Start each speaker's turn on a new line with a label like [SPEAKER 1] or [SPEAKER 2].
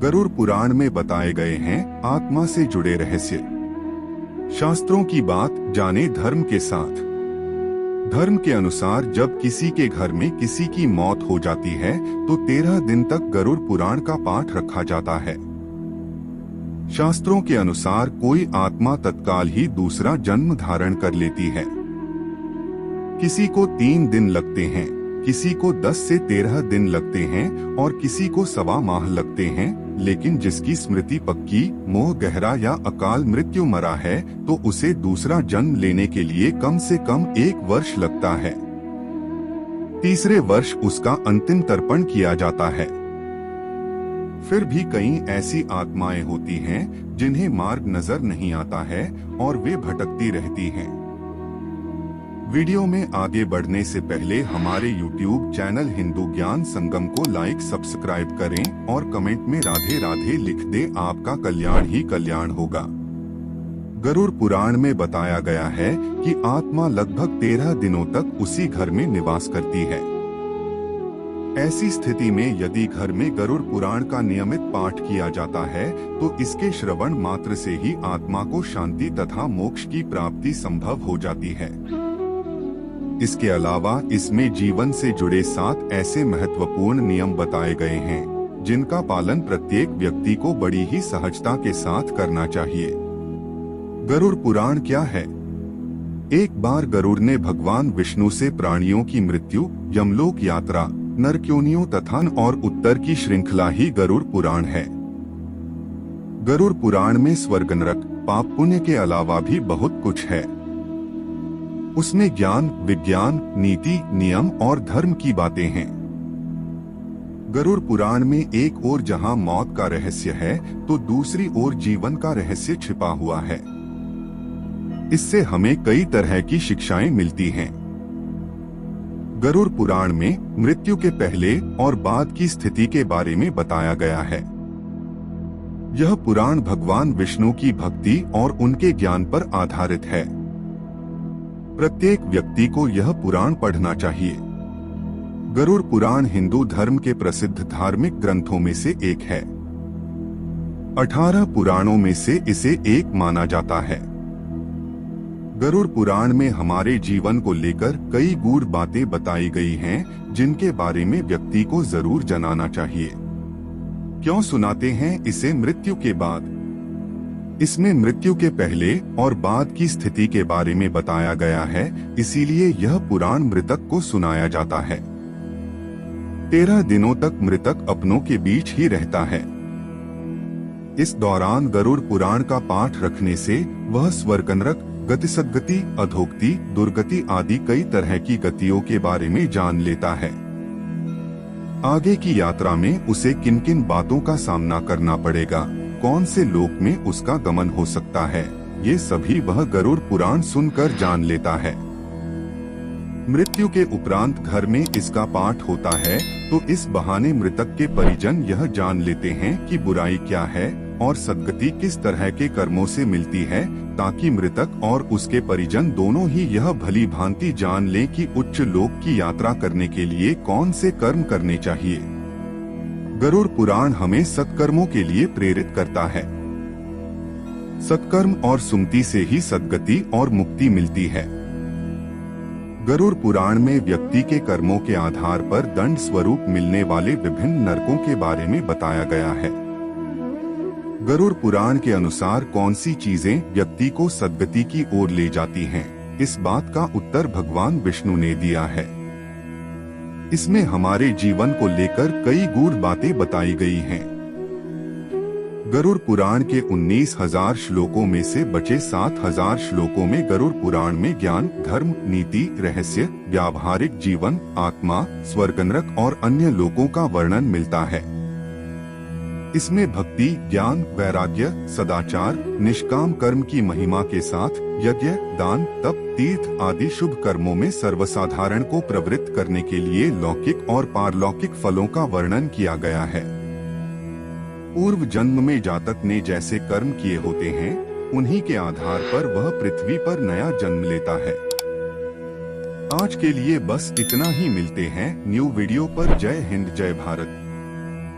[SPEAKER 1] गरुड़ पुराण में बताए गए हैं आत्मा से जुड़े रहस्य। शास्त्रों की बात जाने धर्म के साथ। धर्म के अनुसार जब किसी के घर में किसी की मौत हो जाती है तो 13 दिन तक गरुड़ पुराण का पाठ रखा जाता है। शास्त्रों के अनुसार कोई आत्मा तत्काल ही दूसरा जन्म धारण कर लेती है। किसी को 3 दिन लगते हैं, किसी को 10 से 13 दिन लगते हैं और किसी को 1.25 माह लगते हैं, लेकिन जिसकी स्मृति पक्की, मोह गहरा या अकाल मृत्यु मरा है तो उसे दूसरा जन्म लेने के लिए कम से कम 1 वर्ष लगता है। तीसरे वर्ष उसका अंतिम तर्पण किया जाता है। फिर भी कई ऐसी आत्माएं होती हैं जिन्हें मार्ग नजर नहीं आता है और वे भटकती रहती हैं। वीडियो में आगे बढ़ने से पहले हमारे YouTube चैनल हिंदू ज्ञान संगम को लाइक सब्सक्राइब करें और कमेंट में राधे राधे लिख दे। आपका कल्याण ही कल्याण होगा। गरुड़ पुराण में बताया गया है कि आत्मा लगभग 13 दिनों तक उसी घर में निवास करती है। ऐसी स्थिति में यदि घर में गरुड़ पुराण का नियमित पाठ किया जाता है तो इसके श्रवण मात्र से ही आत्मा को शांति तथा मोक्ष की प्राप्ति संभव हो जाती है। इसके अलावा इसमें जीवन से जुड़े 7 ऐसे महत्वपूर्ण नियम बताए गए हैं जिनका पालन प्रत्येक व्यक्ति को बड़ी ही सहजता के साथ करना चाहिए। गरुड़ पुराण क्या है? एक बार गरुड़ ने भगवान विष्णु से प्राणियों की मृत्यु, यमलोक यात्रा, नरक्योनियों तथा और उत्तर की श्रृंखला ही गरुड़ पुराण है। गरुड़ पुराण में स्वर्ग नरक, पाप पुण्य के अलावा भी बहुत कुछ है। उसमें ज्ञान, विज्ञान, नीति, नियम और धर्म की बातें हैं। गरुड़ पुराण में एक ओर जहां मौत का रहस्य है तो दूसरी ओर जीवन का रहस्य छिपा हुआ है। इससे हमें कई तरह की शिक्षाएं मिलती हैं। गरुड़ पुराण में मृत्यु के पहले और बाद की स्थिति के बारे में बताया गया है। यह पुराण भगवान विष्णु की भक्ति और उनके ज्ञान पर आधारित है। प्रत्येक व्यक्ति को यह पुराण पढ़ना चाहिए। गरुड़ पुराण हिंदू धर्म के प्रसिद्ध धार्मिक ग्रंथों में से एक है। 18 पुराणों में से इसे एक माना जाता है। गरुड़ पुराण में हमारे जीवन को लेकर कई गूढ़ बातें बताई गई हैं जिनके बारे में व्यक्ति को जरूर जानना चाहिए। क्यों सुनाते हैं इसे मृत्यु के बाद? इसमें मृत्यु के पहले और बाद की स्थिति के बारे में बताया गया है, इसीलिए यह पुराण मृतक को सुनाया जाता है। 13 दिनों तक मृतक अपनों के बीच ही रहता है। इस दौरान गरुड़ पुराण का पाठ रखने से वह स्वर्ग नरक, गति सद्गति, अधोगति, दुर्गति आदि कई तरह की गतियों के बारे में जान लेता है। आगे की यात्रा में उसे किन किन बातों का सामना करना पड़ेगा, कौन से लोक में उसका गमन हो सकता है, ये सभी वह गरुड़ पुराण सुनकर जान लेता है। मृत्यु के उपरांत घर में इसका पाठ होता है तो इस बहाने मृतक के परिजन यह जान लेते हैं कि बुराई क्या है और सद्गति किस तरह के कर्मों से मिलती है, ताकि मृतक और उसके परिजन दोनों ही यह भली भांति जान लें कि उच्च लोक की यात्रा करने के लिए कौन से कर्म करने चाहिए। गरुड़ पुराण हमें सत्कर्मों के लिए प्रेरित करता है। सत्कर्म और सुमति से ही सद्गति और मुक्ति मिलती है। गरुड़ पुराण में व्यक्ति के कर्मों के आधार पर दंड स्वरूप मिलने वाले विभिन्न नरकों के बारे में बताया गया है। गरुड़ पुराण के अनुसार कौन सी चीजें व्यक्ति को सद्गति की ओर ले जाती हैं, इस बात का उत्तर भगवान विष्णु ने दिया है। इसमें हमारे जीवन को लेकर कई गूढ़ बातें बताई गई हैं। गरुड़ पुराण के 19,000 श्लोकों में से बचे 7,000 श्लोकों में गरुड़ पुराण में ज्ञान, धर्म, नीति, रहस्य, व्यावहारिक जीवन, आत्मा, स्वर्ग नरक और अन्य लोकों का वर्णन मिलता है। इसमें भक्ति, ज्ञान, वैराग्य, सदाचार, निष्काम कर्म की महिमा के साथ यज्ञ, दान, तप, तीर्थ आदि शुभ कर्मों में सर्वसाधारण को प्रवृत्त करने के लिए लौकिक और पारलौकिक फलों का वर्णन किया गया है। पूर्व जन्म में जातक ने जैसे कर्म किए होते हैं, उन्हीं के आधार पर वह पृथ्वी पर नया जन्म लेता है। आज के लिए बस इतना ही। मिलते हैं न्यू वीडियो पर। जय हिंद, जय भारत।